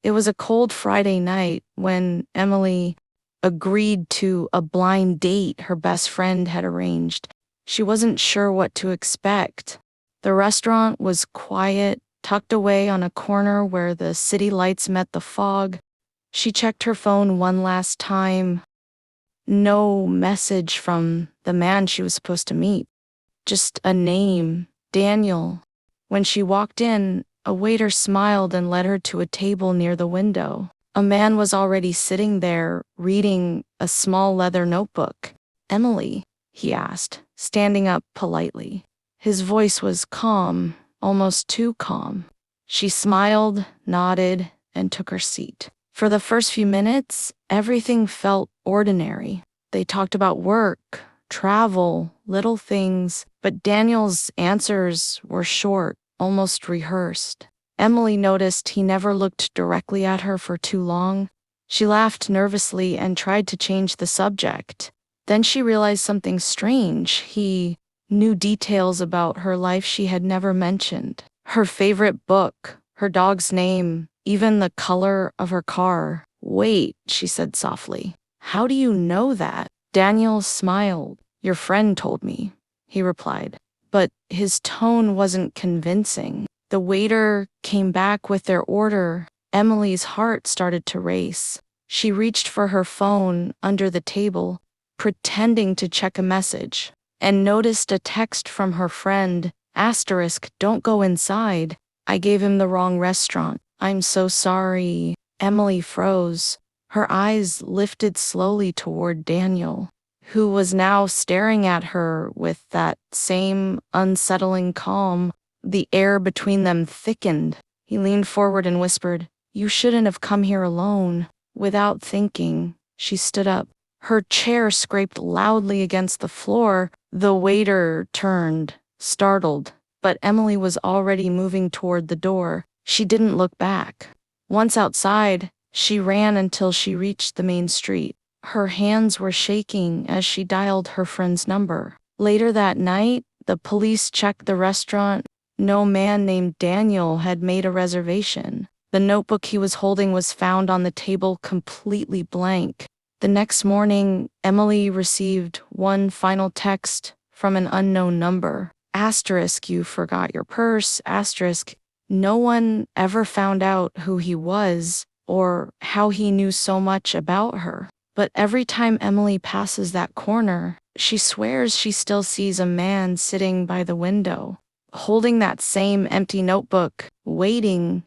It was a cold Friday night when Emily agreed to a blind date her best friend had arranged. She wasn't sure what to expect. The restaurant was quiet, tucked away on a corner where the city lights met the fog. She checked her phone one last time. No message from the man she was supposed to meet. Just a name, Daniel. When she walked in, a waiter smiled and led her to a table near the window. A man was already sitting there, reading a small leather notebook. "Emily?" he asked, standing up politely. His voice was calm, almost too calm. She smiled, nodded, and took her seat. For the first few minutes, everything felt ordinary. They talked about work, travel, little things, but Daniel's answers were short, almost rehearsed. Emily noticed he never looked directly at her for too long. She laughed nervously and tried to change the subject. Then she realized something strange. He knew details about her life she had never mentioned. Her favorite book, her dog's name, even the color of her car. "Wait," she said softly. "How do you know that?" Daniel smiled. "Your friend told me," he replied. But his tone wasn't convincing. The waiter came back with their order. Emily's heart started to race. She reached for her phone under the table, pretending to check a message, and noticed a text from her friend, "Don't go inside. I gave him the wrong restaurant. I'm so sorry." Emily froze. Her eyes lifted slowly toward Daniel, who was now staring at her with that same unsettling calm. The air between them thickened. He leaned forward and whispered, "You shouldn't have come here alone." Without thinking, she stood up. Her chair scraped loudly against the floor. The waiter turned, startled, but Emily was already moving toward the door. She didn't look back. Once outside, she ran until she reached the main street. Her hands were shaking as she dialed her friend's number. Later that night, the police checked the restaurant. No man named Daniel had made a reservation. The notebook he was holding was found on the table completely blank. The next morning, Emily received one final text from an unknown number. "You forgot your purse, No one ever found out who he was or how he knew so much about her. But every time Emily passes that corner, she swears she still sees a man sitting by the window, holding that same empty notebook, waiting,